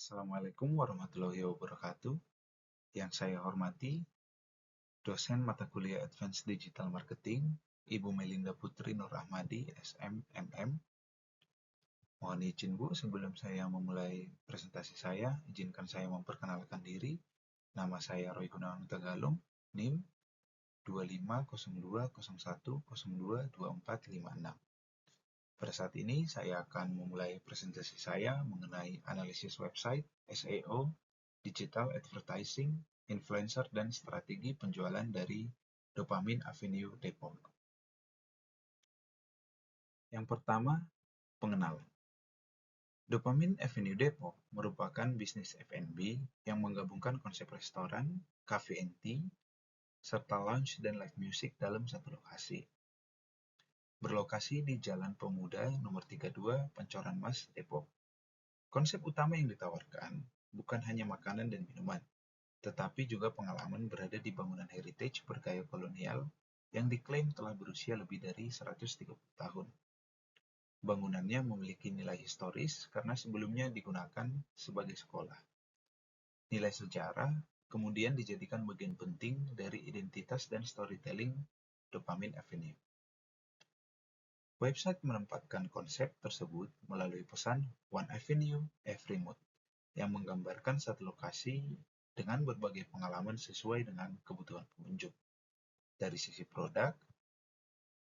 Assalamualaikum warahmatullahi wabarakatuh. Yang saya hormati, dosen mata kuliah Advanced Digital Marketing, Ibu Melinda Putri Nur Ahmadi, SMMM. Mohon izin Bu, sebelum saya memulai presentasi saya, izinkan saya memperkenalkan diri. Nama saya Roy Gunawan Tagalung, NIM 250201022456. Pada saat ini, saya akan memulai presentasi saya mengenai analisis website, SEO, digital advertising, influencer, dan strategi penjualan dari Dopamine Avenue Depot. Yang pertama, pengenalan. Dopamine Avenue Depot merupakan bisnis F&B yang menggabungkan konsep restoran, cafe and tea, serta lounge dan live music dalam satu lokasi. Berlokasi di Jalan Pemuda nomor 32 Pancoran Mas, Depok. Konsep utama yang ditawarkan bukan hanya makanan dan minuman, tetapi juga pengalaman berada di bangunan heritage bergaya kolonial yang diklaim telah berusia lebih dari 130 tahun. Bangunannya memiliki nilai historis karena sebelumnya digunakan sebagai sekolah. Nilai sejarah kemudian dijadikan bagian penting dari identitas dan storytelling Dopamine Avenue. Website menempatkan konsep tersebut melalui pesan One Avenue, Every Mood, yang menggambarkan satu lokasi dengan berbagai pengalaman sesuai dengan kebutuhan pengunjung. Dari sisi produk,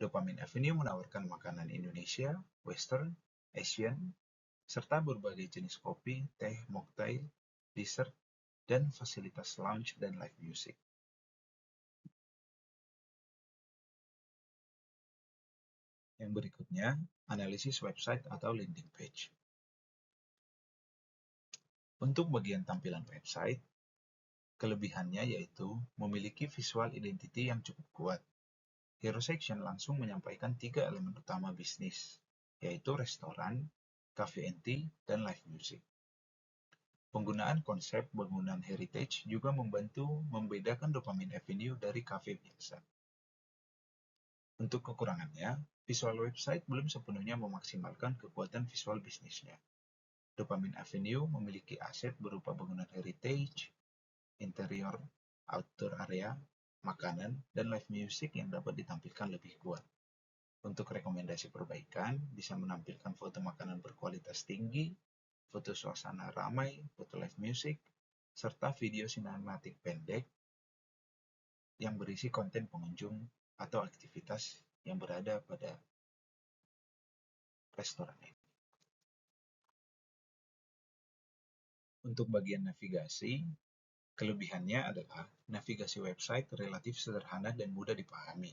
Dopamine Avenue menawarkan makanan Indonesia, Western, Asian, serta berbagai jenis kopi, teh, mocktail, dessert, dan fasilitas lounge dan live music. Yang berikutnya, analisis website atau landing page. Untuk bagian tampilan website, kelebihannya yaitu memiliki visual identity yang cukup kuat. Hero Section langsung menyampaikan 3 elemen utama bisnis, yaitu restoran, cafe and tea, dan live music. Penggunaan konsep bangunan heritage juga membantu membedakan Dopamine Avenue dari cafe biasa. Untuk kekurangannya, visual website belum sepenuhnya memaksimalkan kekuatan visual bisnisnya. Dopamine Avenue memiliki aset berupa bangunan heritage, interior, outdoor area, makanan, dan live music yang dapat ditampilkan lebih kuat. Untuk rekomendasi perbaikan, bisa menampilkan foto makanan berkualitas tinggi, foto suasana ramai, foto live music, serta video sinematik pendek yang berisi konten pengunjung atau aktivitas yang berada pada restoran ini. Untuk bagian navigasi, kelebihannya adalah navigasi website relatif sederhana dan mudah dipahami.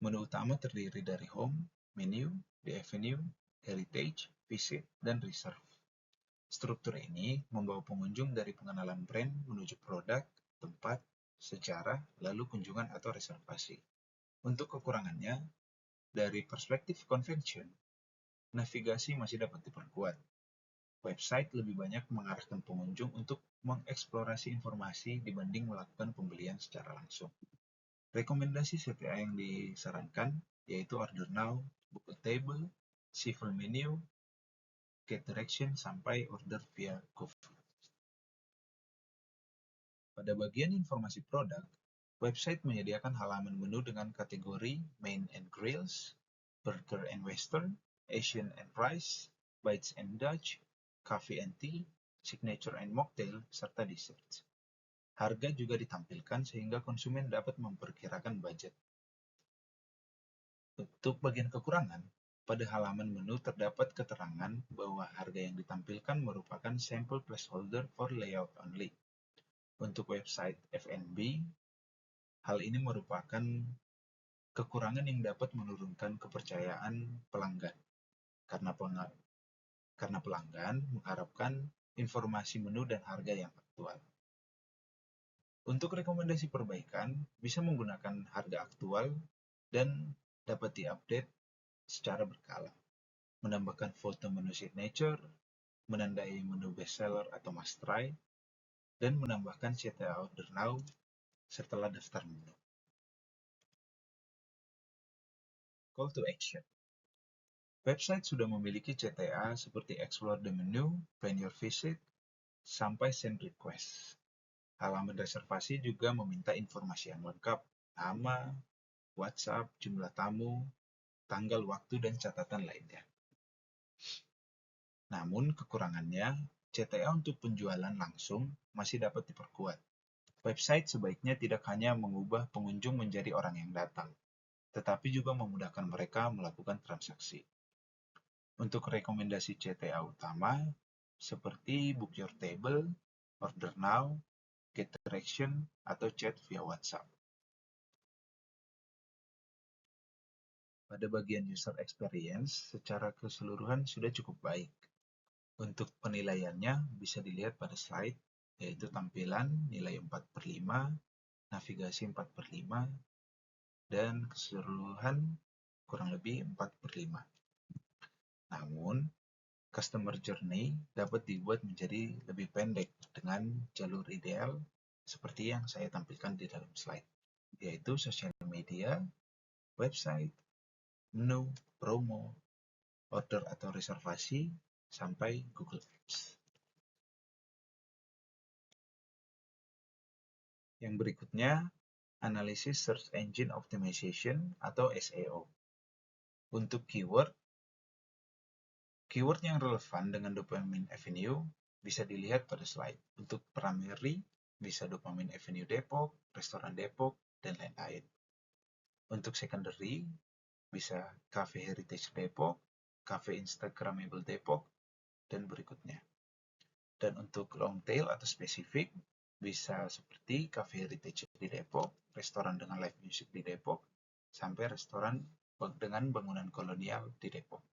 Menu utama terdiri dari home, menu, the avenue, heritage, visit, dan reserve. Struktur ini membawa pengunjung dari pengenalan brand menuju produk, tempat, sejarah, lalu kunjungan atau reservasi. Untuk kekurangannya, dari perspektif convention, navigasi masih dapat diperkuat. Website lebih banyak mengarahkan pengunjung untuk mengeksplorasi informasi dibanding melakukan pembelian secara langsung. Rekomendasi CTA yang disarankan yaitu Order Now, Book a Table, See Full Menu, Get Direction, sampai order via GoFood. Pada bagian informasi produk, website menyediakan halaman menu dengan kategori Main and Grills, Burger and Western, Asian and Rice, Bites and Dutch, Coffee and Tea, Signature and Mocktail, serta Desserts. Harga juga ditampilkan sehingga konsumen dapat memperkirakan budget. Untuk bagian kekurangan, pada halaman menu terdapat keterangan bahwa harga yang ditampilkan merupakan sampel placeholder for layout only. Untuk website F&B, hal ini merupakan kekurangan yang dapat menurunkan kepercayaan pelanggan, karena pelanggan mengharapkan informasi menu dan harga yang aktual. Untuk rekomendasi perbaikan, bisa menggunakan harga aktual dan dapat diupdate secara berkala, menambahkan foto menu signature, menandai menu bestseller atau must try, dan menambahkan CTA Order Now setelah daftar menu. Call to action. Website sudah memiliki CTA seperti Explore the Menu, Plan Your Visit, sampai send request. Halaman reservasi juga meminta informasi yang lengkap, nama, WhatsApp, jumlah tamu, tanggal waktu, dan catatan lainnya. Namun kekurangannya, CTA untuk penjualan langsung masih dapat diperkuat. Website sebaiknya tidak hanya mengubah pengunjung menjadi orang yang datang, tetapi juga memudahkan mereka melakukan transaksi. Untuk rekomendasi CTA utama, seperti Book Your Table, Order Now, Get Direction, atau chat via WhatsApp. Pada bagian user experience, secara keseluruhan sudah cukup baik. Untuk penilaiannya bisa dilihat pada slide, yaitu tampilan nilai 4/5, navigasi 4/5, dan keseluruhan kurang lebih 4/5. Namun, customer journey dapat dibuat menjadi lebih pendek dengan jalur ideal seperti yang saya tampilkan di dalam slide, yaitu sosial media, website, menu, promo, order atau reservasi, sampai Google Apps. Yang berikutnya, analisis Search Engine Optimization atau SEO. Untuk keyword yang relevan dengan Dopamine Avenue bisa dilihat pada slide. Untuk primary, bisa Dopamine Avenue Depok, restoran Depok, dan lain-lain. Untuk secondary, bisa Cafe Heritage Depok, Cafe Instagramable Depok, dan berikutnya. Dan untuk long tail atau spesifik, bisa seperti Cafe Heritage di Depok, restoran dengan live music di Depok, sampai restoran dengan bangunan kolonial di Depok.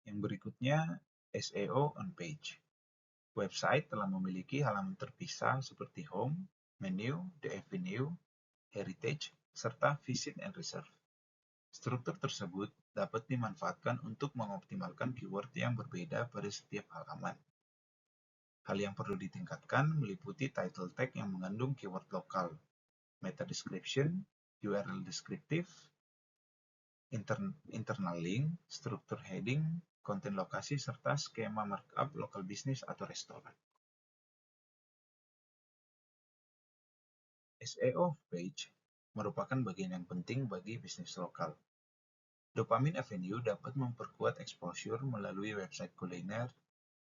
Yang berikutnya, SEO on page. Website telah memiliki halaman terpisah seperti home, menu, the avenue, heritage, serta visit and reserve. Struktur tersebut dapat dimanfaatkan untuk mengoptimalkan keyword yang berbeda pada setiap halaman. Hal yang perlu ditingkatkan meliputi title tag yang mengandung keyword lokal, meta description, URL deskriptif, internal link, struktur heading, konten lokasi, serta skema markup lokal bisnis atau restoran. SEO page merupakan bagian yang penting bagi bisnis lokal. Dopamine Avenue dapat memperkuat exposure melalui website kuliner,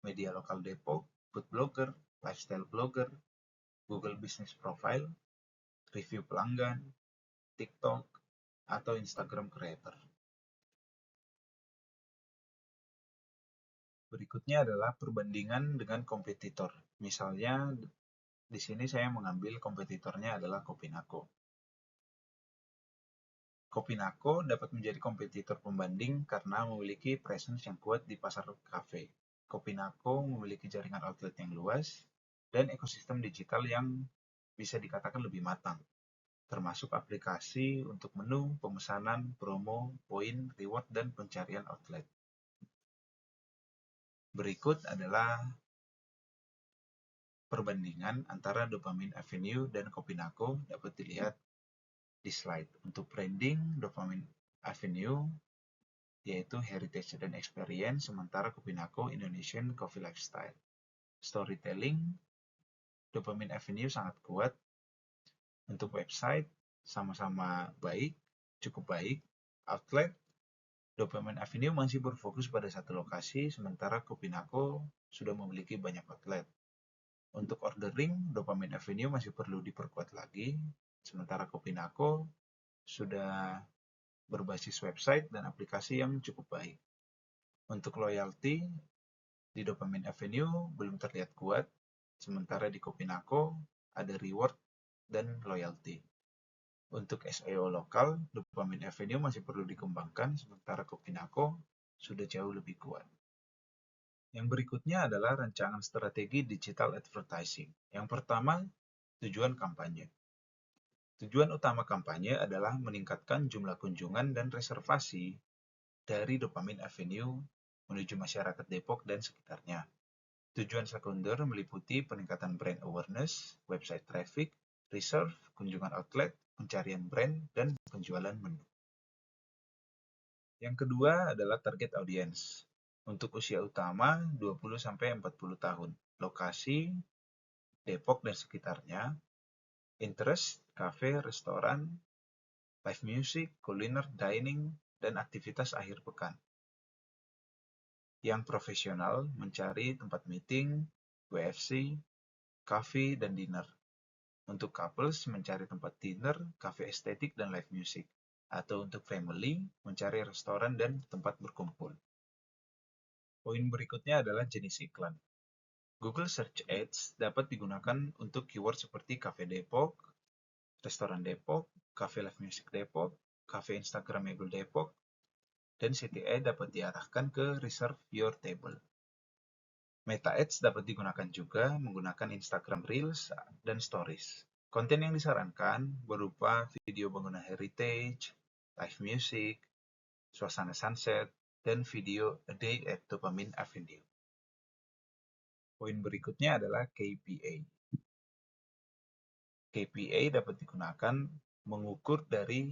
media lokal Depok, food blogger, lifestyle blogger, Google Business Profile, review pelanggan, TikTok, atau Instagram Creator. Berikutnya adalah perbandingan dengan kompetitor. Misalnya, di sini saya mengambil kompetitornya adalah Kopinako. Kopinako dapat menjadi kompetitor pembanding karena memiliki presence yang kuat di pasar kafe. Kopinako memiliki jaringan outlet yang luas dan ekosistem digital yang bisa dikatakan lebih matang, termasuk aplikasi untuk menu, pemesanan, promo, poin, reward, dan pencarian outlet. Berikut adalah perbandingan antara Dopamine Avenue dan Kopinako dapat dilihat di slide. Untuk branding, Dopamine Avenue yaitu heritage dan experience, sementara Kopinako Indonesian Coffee Lifestyle. Storytelling, Dopamine Avenue sangat kuat. Untuk website, sama-sama baik, cukup baik. Outlet, Dopamine Avenue masih berfokus pada satu lokasi, sementara Kopinako sudah memiliki banyak outlet. Untuk ordering, Dopamine Avenue masih perlu diperkuat lagi, sementara Kopinako sudah berbasis website dan aplikasi yang cukup baik. Untuk loyalty, di Dopamine Avenue belum terlihat kuat, sementara di Kopinako ada reward dan loyalty. Untuk SEO lokal, Dopamine Avenue masih perlu dikembangkan, sementara Kopinako sudah jauh lebih kuat. Yang berikutnya adalah rancangan strategi digital advertising. Yang pertama, tujuan kampanye. Tujuan utama kampanye adalah meningkatkan jumlah kunjungan dan reservasi dari Dopamine Avenue menuju masyarakat Depok dan sekitarnya. Tujuan sekunder meliputi peningkatan brand awareness, website traffic, reserve, kunjungan outlet, pencarian brand, dan penjualan menu. Yang kedua adalah target audience. Untuk usia utama 20-40 tahun. lokasi, Depok dan sekitarnya, interest, kafe, restoran, live music, kuliner, dining, dan aktivitas akhir pekan. Yang profesional mencari tempat meeting, WFC, cafe, dan dinner. Untuk couples mencari tempat dinner, cafe estetik, dan live music. Atau untuk family mencari restoran dan tempat berkumpul. Poin berikutnya adalah jenis iklan. Google Search Ads dapat digunakan untuk keyword seperti Cafe Depok, Restoran Depok, Cafe Live Music Depok, Cafe Instagramable Depok, dan CTA dapat diarahkan ke Reserve Your Table. Meta Ads dapat digunakan juga menggunakan Instagram Reels dan Stories. Konten yang disarankan berupa video bangunan heritage, live music, suasana sunset, dan video A Day at Dopamine Avenue. Poin berikutnya adalah KPA. KPA dapat digunakan mengukur dari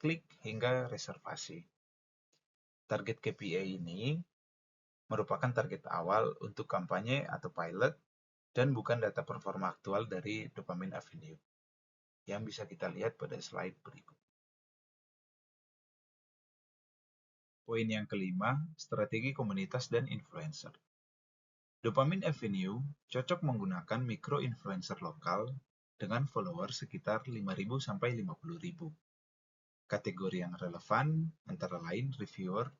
klik hingga reservasi. Target KPA ini merupakan target awal untuk kampanye atau pilot dan bukan data performa aktual dari Dopamine Avenue yang bisa kita lihat pada slide berikut. Poin yang kelima, strategi komunitas dan influencer. Dopamine Avenue cocok menggunakan micro-influencer lokal dengan follower sekitar 5.000 sampai 50.000. Kategori yang relevan antara lain reviewer,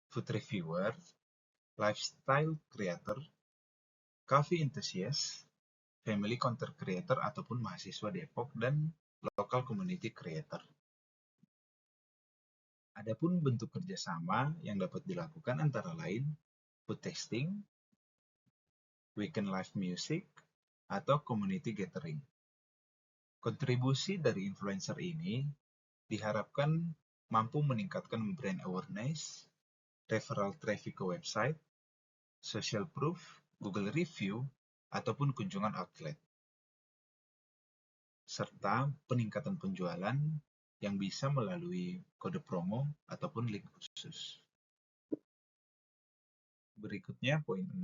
food reviewer, lifestyle creator, coffee enthusiast, family content creator ataupun mahasiswa Depok, dan local community creator. Adapun bentuk kerjasama yang dapat dilakukan antara lain food tasting, weekend live music, atau community gathering. Kontribusi dari influencer ini diharapkan mampu meningkatkan brand awareness, referral traffic ke website, social proof, Google review, ataupun kunjungan outlet, serta peningkatan penjualan yang bisa melalui kode promo ataupun link khusus. Berikutnya poin 6,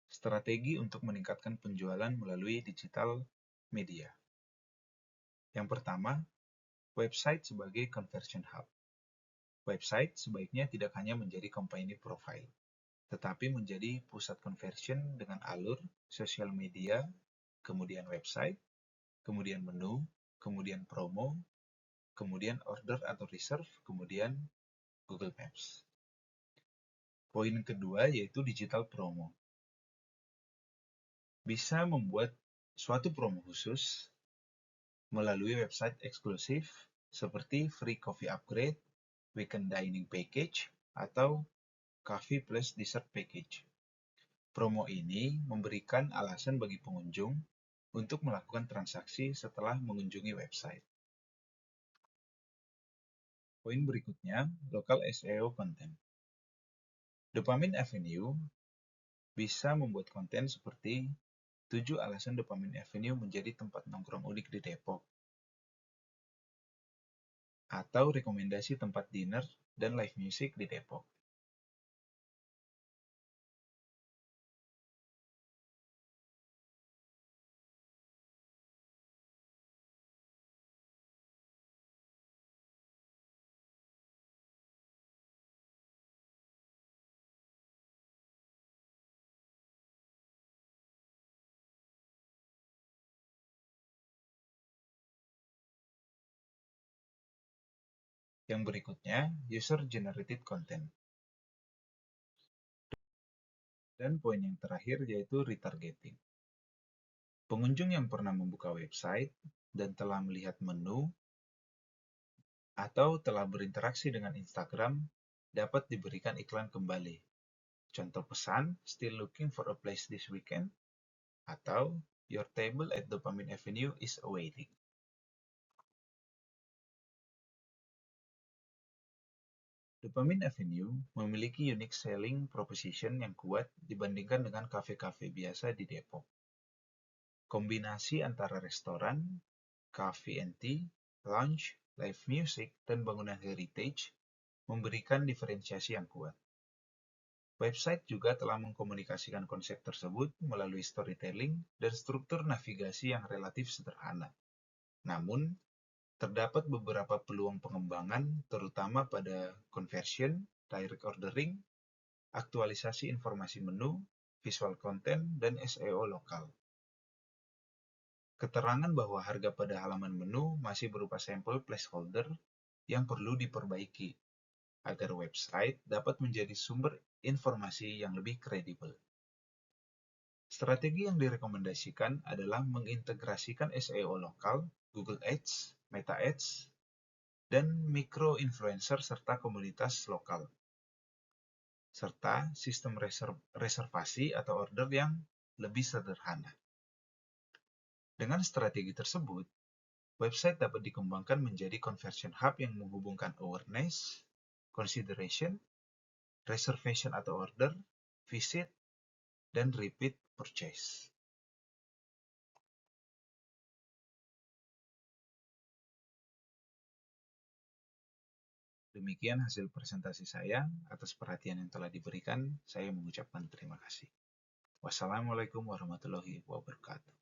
strategi untuk meningkatkan penjualan melalui digital media. Yang pertama, website sebagai conversion hub. Website sebaiknya tidak hanya menjadi company profile, tetapi menjadi pusat conversion dengan alur sosial media, kemudian website, kemudian menu, kemudian promo, kemudian order atau reserve, kemudian Google Maps. Poin kedua yaitu digital promo. Bisa membuat suatu promo khusus melalui website eksklusif seperti free coffee upgrade, weekend dining package, atau coffee plus dessert package. Promo ini memberikan alasan bagi pengunjung untuk melakukan transaksi setelah mengunjungi website. Poin berikutnya, local SEO content. Dopamine Avenue bisa membuat konten seperti 7 alasan Dopamine Avenue menjadi tempat nongkrong unik di Depok, atau rekomendasi tempat dinner dan live music di Depok. Yang berikutnya, user-generated content. Dan poin yang terakhir yaitu retargeting. Pengunjung yang pernah membuka website dan telah melihat menu atau telah berinteraksi dengan Instagram dapat diberikan iklan kembali. Contoh pesan, still looking for a place this weekend, atau your table at Dopamine Avenue is awaiting. Dopamine Avenue memiliki unique selling proposition yang kuat dibandingkan dengan kafe-kafe biasa di Depok. Kombinasi antara restoran, coffee and tea, lounge, live music, dan bangunan heritage memberikan diferensiasi yang kuat. Website juga telah mengkomunikasikan konsep tersebut melalui storytelling dan struktur navigasi yang relatif sederhana. Namun, terdapat beberapa peluang pengembangan, terutama pada conversion, direct ordering, aktualisasi informasi menu, visual content, dan SEO lokal. Keterangan bahwa harga pada halaman menu masih berupa sampel placeholder yang perlu diperbaiki agar website dapat menjadi sumber informasi yang lebih kredibel. Strategi yang direkomendasikan adalah mengintegrasikan SEO lokal, Google Ads, Meta Ads, dan micro-influencer serta komunitas lokal, serta sistem reservasi atau order yang lebih sederhana. Dengan strategi tersebut, website dapat dikembangkan menjadi conversion hub yang menghubungkan awareness, consideration, reservation atau order, visit, dan repeat purchase. Demikian hasil presentasi saya. Atas perhatian yang telah diberikan, saya mengucapkan terima kasih. Wassalamualaikum warahmatullahi wabarakatuh.